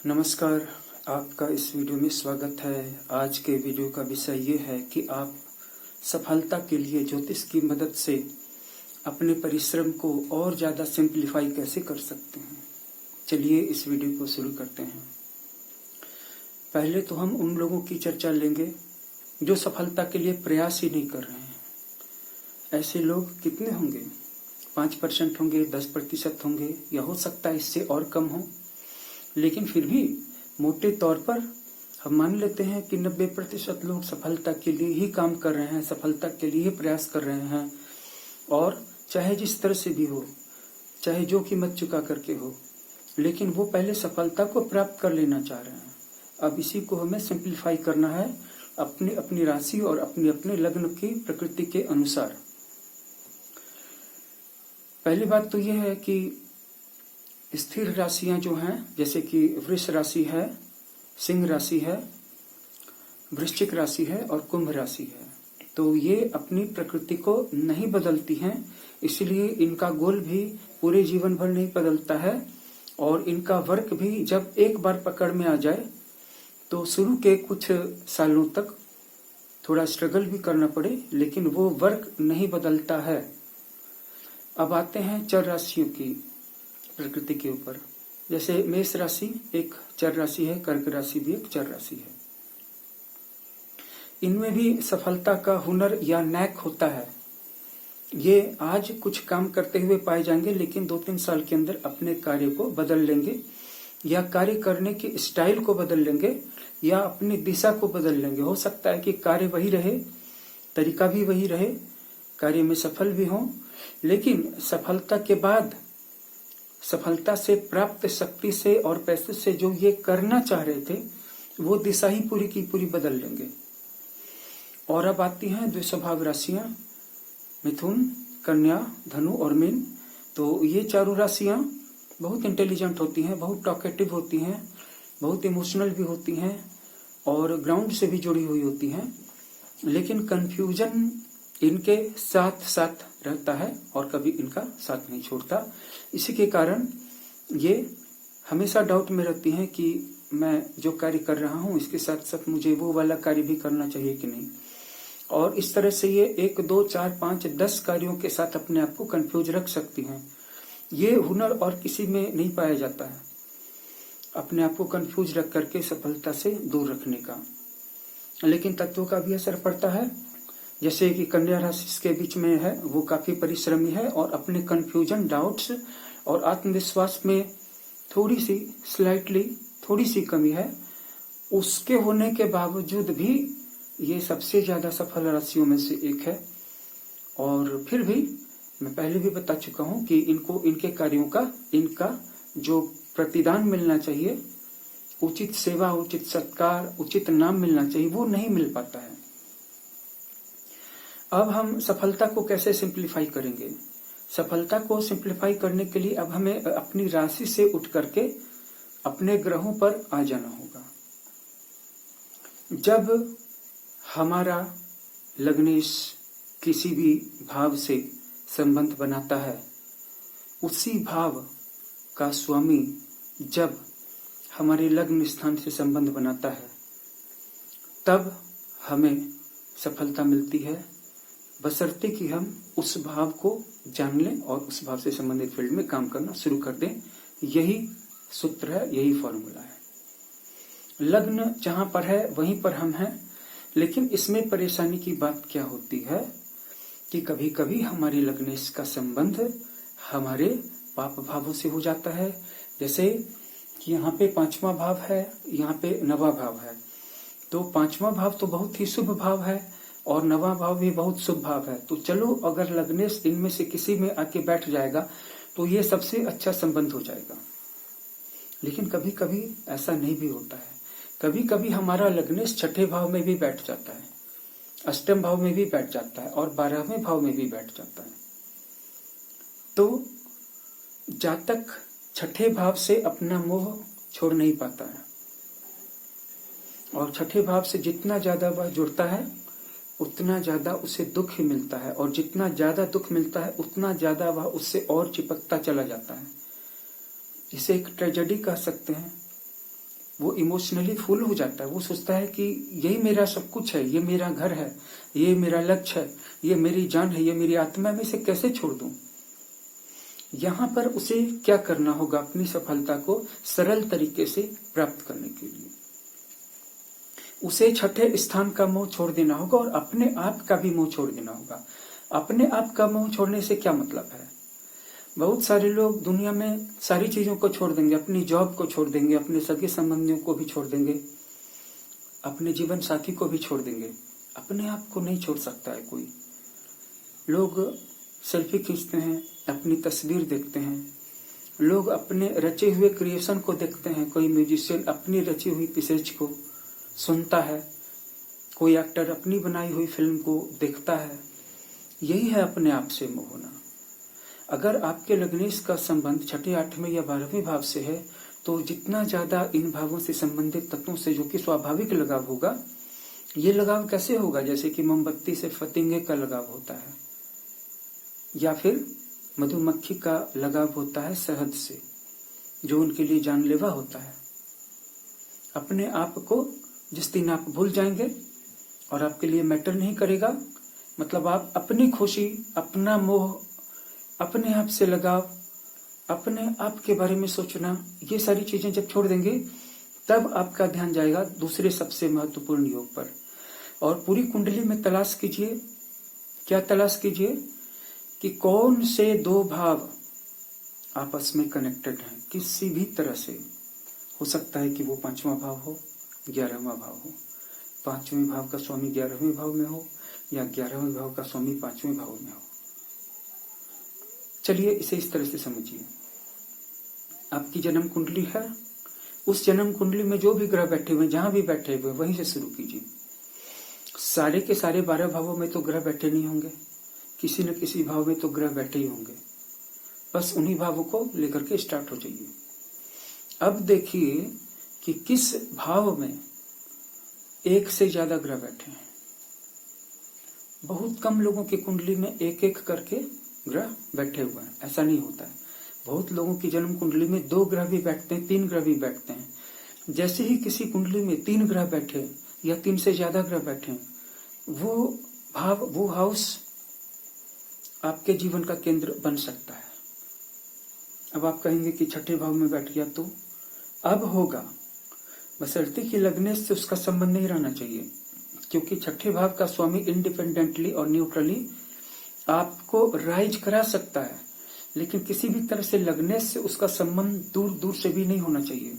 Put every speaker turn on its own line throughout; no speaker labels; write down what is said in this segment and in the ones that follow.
नमस्कार, आपका इस वीडियो में स्वागत है। आज के वीडियो का विषय ये है कि आप सफलता के लिए ज्योतिष की मदद से अपने परिश्रम को और ज़्यादा सिंप्लीफाई कैसे कर सकते हैं। चलिए इस वीडियो को शुरू करते हैं। पहले तो हम उन लोगों की चर्चा लेंगे जो सफलता के लिए प्रयास ही नहीं कर रहे हैं। ऐसे लोग कितने होंगे? 5% होंगे, 10% होंगे, या हो सकता है इससे और कम हो। लेकिन फिर भी मोटे तौर पर हम मान लेते हैं कि 90% लोग सफलता के लिए ही काम कर रहे हैं, सफलता के लिए ही प्रयास कर रहे हैं। और चाहे जिस तरह से भी हो, चाहे जो कीमत चुका करके हो, लेकिन वो पहले सफलता को प्राप्त कर लेना चाह रहे हैं। अब इसी को हमें सिंप्लीफाई करना है अपनी अपनी राशि और अपने अपने लग्न की प्रकृति के अनुसार। पहली बात तो यह है कि स्थिर राशियां जो हैं, जैसे कि वृष राशि है, सिंह राशि है, वृश्चिक राशि है और कुंभ राशि है, तो ये अपनी प्रकृति को नहीं बदलती हैं। इसलिए इनका गोल भी पूरे जीवन भर नहीं बदलता है। और इनका वर्क भी जब एक बार पकड़ में आ जाए तो शुरू के कुछ सालों तक थोड़ा स्ट्रगल भी करना पड़े, लेकिन वो वर्क नहीं बदलता है। अब आते हैं चर राशियों की प्रकृति के ऊपर। जैसे मेष राशि एक चर राशि है, कर्क राशि भी एक चर राशि है। इनमें भी सफलता का हुनर या नैक होता है। ये आज कुछ काम करते हुए पाए जाएंगे, लेकिन 2-3 साल के अंदर अपने कार्य को बदल लेंगे, या कार्य करने के स्टाइल को बदल लेंगे, या अपनी दिशा को बदल लेंगे। हो सकता है कि कार्य वही रहे, तरीका भी वही रहे, कार्य में सफल भी हों, लेकिन सफलता के बाद सफलता से प्राप्त शक्ति से और पैसे से जो ये करना चाह रहे थे, वो दिशा ही पूरी की पूरी बदल लेंगे। और अब आती हैं द्विस्वभाव राशियां, मिथुन, कन्या, धनु और मीन। तो ये चारों राशियां बहुत इंटेलिजेंट होती हैं, बहुत टॉकेटिव होती हैं, बहुत इमोशनल भी होती हैं और ग्राउंड से भी जुड़ी हुई होती हैं। लेकिन कंफ्यूजन इनके साथ साथ रहता है और कभी इनका साथ नहीं छोड़ता। इसी के कारण ये हमेशा डाउट में रहती हैं कि मैं जो कार्य कर रहा हूँ इसके साथ साथ मुझे वो वाला कार्य भी करना चाहिए कि नहीं। और इस तरह से ये 1, 2, 4, 5, 10 कार्यों के साथ अपने आप को कंफ्यूज रख सकती हैं। ये हुनर और किसी में नहीं पाया जाता है, अपने आप को कंफ्यूज रख करके सफलता से दूर रखने का। लेकिन तत्वों का भी असर पड़ता है। जैसे कि कन्या राशि के बीच में है, वो काफी परिश्रमी है और अपने कंफ्यूजन, डाउट्स और आत्मविश्वास में थोड़ी सी कमी है। उसके होने के बावजूद भी ये सबसे ज्यादा सफल राशियों में से एक है। और फिर भी मैं पहले भी बता चुका हूं कि इनको इनके कार्यों का इनका जो प्रतिदान मिलना चाहिए, उचित सेवा, उचित सत्कार, उचित नाम मिलना चाहिए, वो नहीं मिल पाता है। अब हम सफलता को कैसे सिंप्लीफाई करेंगे? सफलता को सिंप्लीफाई करने के लिए अब हमें अपनी राशि से उठ करके अपने ग्रहों पर आ जाना होगा। जब हमारा लग्नेश किसी भी भाव से संबंध बनाता है, उसी भाव का स्वामी जब हमारे लग्न स्थान से संबंध बनाता है, तब हमें सफलता मिलती है, बशर्ते कि हम उस भाव को जान लें और उस भाव से संबंधित फील्ड में काम करना शुरू कर दें। यही सूत्र है, यही फॉर्मूला है। लग्न जहां पर है वहीं पर हम हैं। लेकिन इसमें परेशानी की बात क्या होती है कि कभी कभी हमारी लग्नेश का संबंध हमारे पाप भावों से हो जाता है। जैसे कि यहाँ पे 5वां भाव है, यहाँ पे 9वां भाव है। तो 5वां भाव तो बहुत ही शुभ भाव है और 9वां भाव भी बहुत शुभ भाव है। तो चलो, अगर लग्नेश इनमें से किसी में आके बैठ जाएगा तो ये सबसे अच्छा संबंध हो जाएगा। लेकिन कभी कभी ऐसा नहीं भी होता है। कभी कभी हमारा लग्नेश 6ठे भाव में भी बैठ जाता है, 8वें भाव में भी बैठ जाता है और 12वें भाव में भी बैठ जाता है। तो जातक 6ठे भाव से अपना मोह छोड़ नहीं पाता है, और 6ठे भाव से जितना ज्यादा वह जुड़ता है उतना ज्यादा उसे दुख ही मिलता है, और जितना ज्यादा दुख मिलता है उतना ज्यादा वह उससे और चिपकता चला जाता है। इसे एक ट्रेजेडी कह सकते हैं। वो इमोशनली फुल हो जाता है। वो सोचता है कि यही मेरा सब कुछ है, ये मेरा घर है, ये मेरा लक्ष्य है, ये मेरी जान है, ये मेरी आत्मा, मैं इसे कैसे छोड़ दूं। यहां पर उसे क्या करना होगा, अपनी सफलता को सरल तरीके से प्राप्त करने के लिए उसे छठे स्थान का मोह छोड़ देना होगा और अपने आप का भी मोह छोड़ देना होगा। अपने आप का मोह छोड़ने से क्या मतलब है, बहुत सारे लोग दुनिया में सारी चीजों को छोड़ देंगे, अपनी जॉब को छोड़ देंगे, अपने सगे संबंधियों को भी छोड़ देंगे, अपने जीवन साथी को भी छोड़ देंगे, अपने आप को नहीं छोड़ सकता है कोई। लोग सेल्फी खींचते हैं, अपनी तस्वीर देखते हैं, लोग अपने रचे हुए क्रिएशन को देखते हैं, कोई म्यूजिशियन अपनी रची हुई पिसेज को सुनता है, कोई एक्टर अपनी बनाई हुई फिल्म को देखता है। यही है अपने आप से मोह होना। अगर आपके लग्नेश का संबंध छठे, आठवें या 12वें भाव से है तो जितना ज्यादा इन भावों से संबंधित तत्वों से जो कि स्वाभाविक लगाव होगा, ये लगाव कैसे होगा, जैसे कि मोमबत्ती से फतिंगे का लगाव होता है या फिर मधुमक्खी का लगाव होता है शहद से, जो उनके लिए जानलेवा होता है। अपने आप को जिस दिन आप भूल जाएंगे और आपके लिए मैटर नहीं करेगा, मतलब आप अपनी खुशी, अपना मोह, अपने आप से लगाव, अपने आप के बारे में सोचना, ये सारी चीजें जब छोड़ देंगे तब आपका ध्यान जाएगा दूसरे सबसे महत्वपूर्ण योग पर। और पूरी कुंडली में तलाश कीजिए, क्या तलाश कीजिए कि कौन से दो भाव आपस में कनेक्टेड हैं किसी भी तरह से। हो सकता है कि वो 5वां भाव हो, 11वां भाव हो, 5वें भाव का स्वामी 11वें भाव में हो या 11वें भाव का स्वामी 5वें भाव में हो। चलिए इसे इस तरह से समझिए, आपकी जन्म कुंडली है, उस जन्म कुंडली में जो भी ग्रह बैठे हुए, जहां भी बैठे हुए, वहीं से शुरू कीजिए। सारे के सारे 12 भावों में तो ग्रह बैठे नहीं होंगे, किसी न किसी भाव में तो ग्रह बैठे ही होंगे, बस उन्हीं भावों को लेकर के स्टार्ट हो जाइए। अब देखिए कि किस भाव में एक से ज्यादा ग्रह बैठे हैं। बहुत कम लोगों की कुंडली में एक एक करके ग्रह बैठे हुए हैं, ऐसा नहीं होता है। बहुत लोगों की जन्म कुंडली में 2 ग्रह भी बैठते हैं, 3 ग्रह भी बैठते हैं। जैसे ही किसी कुंडली में 3 ग्रह बैठे या 3 से ज्यादा ग्रह बैठे, वो भाव, वो हाउस आपके जीवन का केंद्र बन सकता है। अब आप कहेंगे कि छठे भाव में बैठ गया तो अब होगा, बशर्ते कि लगने से उसका संबंध नहीं रहना चाहिए, क्योंकि छठे भाव का स्वामी इंडिपेंडेंटली और न्यूट्रली आपको राइज करा सकता है, लेकिन किसी भी तरह से लगने से उसका संबंध दूर दूर से भी नहीं होना चाहिए।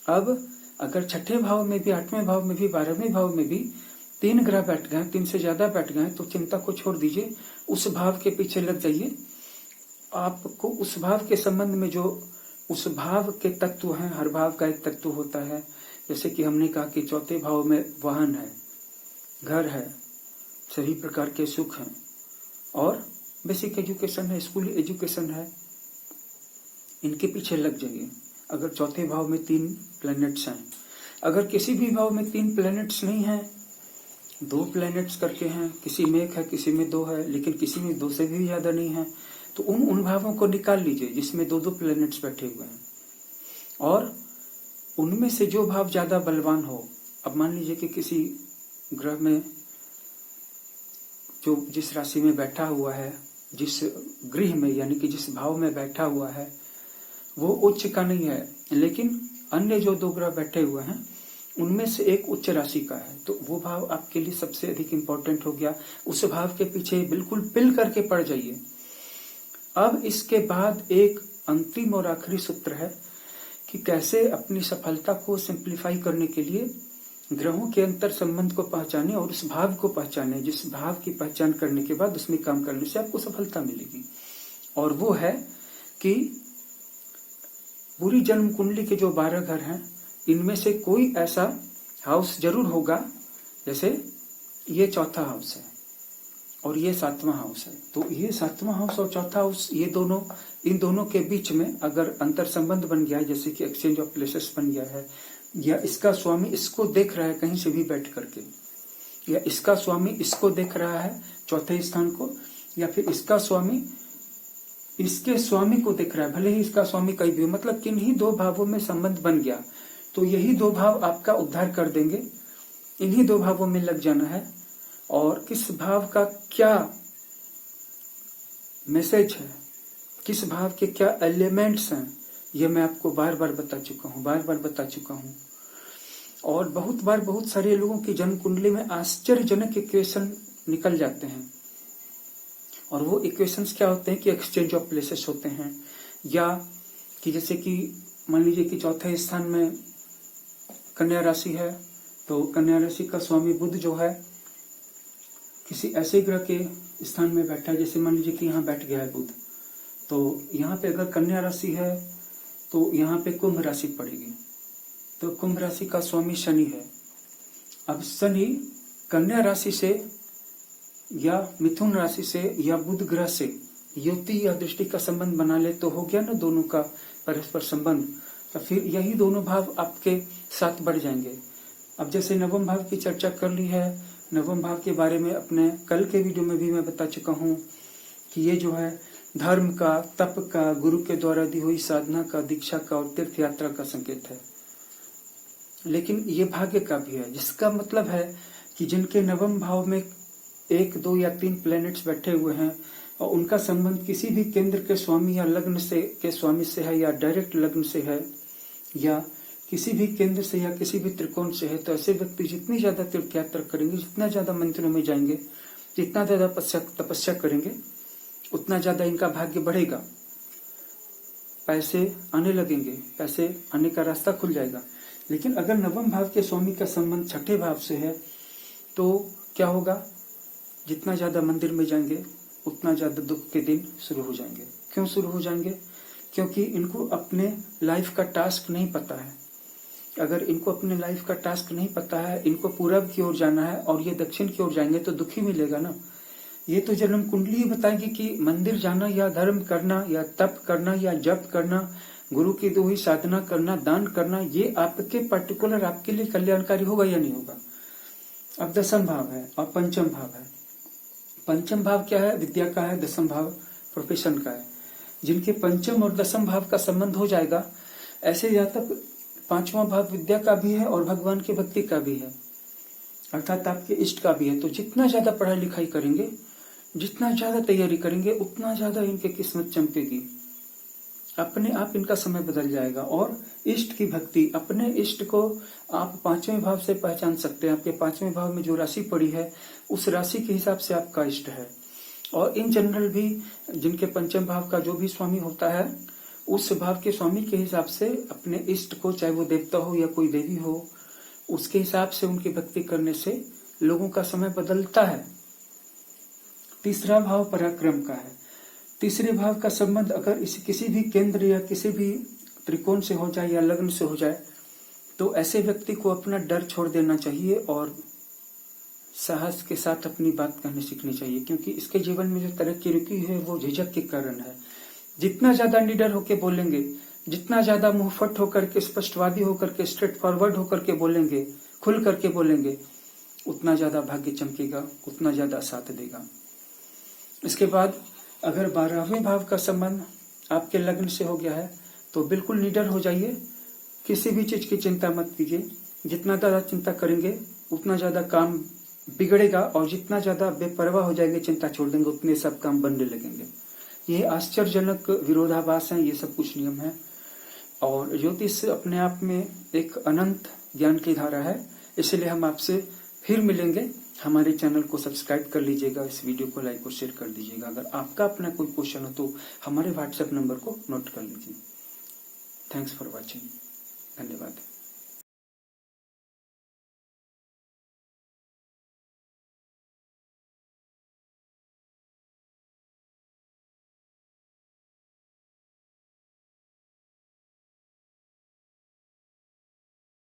अब अगर छठे भाव में भी, 8वें भाव में भी, 12वें भाव में भी 3 ग्रह बैठ गए, 3 से ज्यादा बैठ गए, तो चिंता को छोड़ दीजिए, उस भाव के पीछे लग जाइए। आपको उस भाव के संबंध में जो उस भाव के तत्व हैं, हर भाव का एक तत्व होता है। जैसे कि हमने कहा कि चौथे भाव में वाहन है, घर है, सभी प्रकार के सुख हैं और बेसिक एजुकेशन है, स्कूल एजुकेशन है, इनके पीछे लग जाइए। अगर चौथे भाव में 3 प्लैनेट्स हैं, अगर किसी भी भाव में 3 प्लैनेट्स नहीं हैं, 2 प्लैनेट्स करके हैं, किसी में 1 है, किसी में 2 है, लेकिन किसी में 2 से भी ज्यादा नहीं है, तो उन भावों को निकाल लीजिए जिसमें 2-2 प्लैनेट्स बैठे हुए हैं और उनमें से जो भाव ज्यादा बलवान हो। अब मान लीजिए कि किसी ग्रह में जो जिस राशि में बैठा हुआ है, जिस गृह में यानी कि जिस भाव में बैठा हुआ है, वो उच्च का नहीं है, लेकिन अन्य जो 2 ग्रह बैठे हुए हैं उनमें से एक उच्च राशि का है, तो वो भाव आपके लिए सबसे अधिक इंपॉर्टेंट हो गया। उस भाव के पीछे बिल्कुल पिल करके पड़ जाइए। अब इसके बाद एक अंतिम और आखिरी सूत्र है कि कैसे अपनी सफलता को सिंप्लीफाई करने के लिए ग्रहों के अंतर संबंध को पहचाने और उस भाव को पहचाने, जिस भाव की पहचान करने के बाद उसमें काम करने से आपको सफलता मिलेगी। और वो है कि पूरी जन्म कुंडली के जो 12 घर हैं, इनमें से कोई ऐसा हाउस जरूर होगा, जैसे ये चौथा हाउस है और ये 7वां हाउस है, तो ये 7वां हाउस और चौथा हाउस, ये दोनों, इन दोनों के बीच में अगर अंतर संबंध बन गया है, जैसे कि एक्सचेंज ऑफ प्लेसेस बन गया है, या इसका स्वामी इसको देख रहा है कहीं से भी बैठ करके, या इसका स्वामी इसको देख रहा है चौथे स्थान को, या फिर इसका स्वामी इसके स्वामी को देख रहा है, भले ही इसका स्वामी कहीं भी हो, मतलब किन्हीं 2 भावों में संबंध बन गया, तो यही दो भाव आपका उद्धार कर देंगे। इन्हीं दो भावों में लग जाना है, और किस भाव का क्या मैसेज है, किस भाव के क्या एलिमेंट्स हैं, ये मैं आपको बार बार बता चुका हूं। और बहुत बार बहुत सारे लोगों की जन्म कुंडली में आश्चर्यजनक इक्वेशन निकल जाते हैं। और वो इक्वेशंस क्या होते हैं कि एक्सचेंज ऑफ प्लेसेस होते हैं, या कि जैसे कि मान लीजिए कि चौथे स्थान में कन्या राशि है, तो कन्या राशि का स्वामी बुध जो है किसी ऐसे ग्रह के स्थान में बैठा है, जैसे मान लीजिए कि यहाँ बैठ गया है बुध, तो यहाँ पे अगर कन्या राशि है तो यहाँ पे कुंभ राशि पड़ेगी, तो कुंभ राशि का स्वामी शनि है। अब शनि कन्या राशि से या मिथुन राशि से या बुध ग्रह से युति या दृष्टि का संबंध बना ले तो हो गया ना दोनों का परस्पर संबंध। तो फिर यही दोनों भाव आपके साथ बढ़ जाएंगे। अब जैसे नवम भाव की चर्चा कर ली है, नवम भाव के बारे में अपने कल के वीडियो में भी मैं बता चुका हूँ कि ये जो है धर्म का, तप का, गुरु के द्वारा दी हुई साधना का, दीक्षा का और तीर्थ यात्रा का संकेत है। लेकिन ये भाग्य का भी है, जिसका मतलब है कि जिनके नवम भाव में 1, 2 या 3 प्लैनेट्स बैठे हुए हैं और उनका संबंध किसी भी केंद्र के स्वामी या लग्न से के स्वामी से है, या डायरेक्ट लग्न से है, या किसी भी केंद्र से या किसी भी त्रिकोण से है, तो ऐसे व्यक्ति जितनी ज्यादा तीर्थ यात्रा करेंगे, जितना ज्यादा मंदिरों में जाएंगे, जितना ज्यादा तपस्या करेंगे, उतना ज्यादा इनका भाग्य बढ़ेगा, पैसे आने लगेंगे, पैसे आने का रास्ता खुल जाएगा। लेकिन अगर नवम भाव के स्वामी का संबंध छठे भाव से है तो क्या होगा, जितना ज्यादा मंदिर में जाएंगे उतना ज्यादा दुख के दिन शुरू हो जाएंगे। क्यों शुरू हो जाएंगे? क्योंकि इनको अपने लाइफ का टास्क नहीं पता है। अगर इनको अपने लाइफ का टास्क नहीं पता है, इनको पूरब की ओर जाना है और ये दक्षिण की ओर जाएंगे तो दुखी मिलेगा ना। ये तो जन्म कुंडली ही बताएगी कि मंदिर जाना या धर्म करना या तप करना या जप करना, गुरु की दी हुई साधना करना, दान करना, ये आपके पर्टिकुलर आपके लिए कल्याणकारी होगा या नहीं होगा। अब दसम भाव है और पंचम भाव है। पंचम भाव क्या है? विद्या का है। दसम भाव प्रोफेशन का है। जिनके पंचम और दसम भाव का संबंध हो जाएगा, ऐसे जातक पांचवा भाव विद्या का भी है और भगवान की भक्ति का भी है, अर्थात आपके इष्ट का भी है। तो जितना ज्यादा पढ़ाई लिखाई करेंगे, जितना ज्यादा तैयारी करेंगे, उतना ज्यादा इनकी किस्मत चमकेगी। अपने आप इनका समय बदल जाएगा। और इष्ट की भक्ति, अपने इष्ट को आप पांचवें भाव से पहचान सकते हैं। आपके पांचवें भाव में जो राशि पड़ी है, उस राशि के हिसाब से आपका इष्ट है। और इन जनरल भी जिनके पंचम भाव का जो भी स्वामी होता है, उस भाव के स्वामी के हिसाब से अपने इष्ट को, चाहे वो देवता हो या कोई देवी हो, उसके हिसाब से उनकी भक्ति करने से लोगों का समय बदलता है। तीसरा भाव पराक्रम का है। तीसरे भाव का संबंध अगर किसी भी केंद्र या किसी भी त्रिकोण से हो जाए या लग्न से हो जाए, तो ऐसे व्यक्ति को अपना डर छोड़ देना चाहिए और साहस के साथ अपनी बात कहनी सीखनी चाहिए। क्योंकि इसके जीवन में जो तरक्की रुकी है वो झिझक के कारण है। जितना ज्यादा निडर होकर बोलेंगे, जितना ज्यादा मुंहफट होकर के, स्पष्टवादी होकर के, स्ट्रेट फॉरवर्ड होकर के बोलेंगे, खुल करके बोलेंगे, उतना ज्यादा भाग्य चमकेगा, उतना ज्यादा साथ देगा। इसके बाद अगर 12वें भाव का संबंध आपके लग्न से हो गया है तो बिल्कुल निडर हो जाइए, किसी भी चीज की चिंता मत कीजिए। जितना ज्यादा चिंता करेंगे उतना ज्यादा काम बिगड़ेगा, और जितना ज्यादा बेपरवाह हो जाएंगे, चिंता छोड़ देंगे, उतने सब काम बनने लगेंगे। ये आश्चर्यजनक विरोधाभास है, ये सब कुछ नियम है। और ज्योतिष अपने आप में एक अनंत ज्ञान की धारा है। इसलिए हम आपसे फिर मिलेंगे। हमारे चैनल को सब्सक्राइब कर लीजिएगा, इस वीडियो को लाइक और शेयर कर दीजिएगा। अगर आपका अपना कोई क्वेश्चन हो तो हमारे व्हाट्सएप नंबर को नोट कर लीजिए। Thanks for watching. धन्यवाद।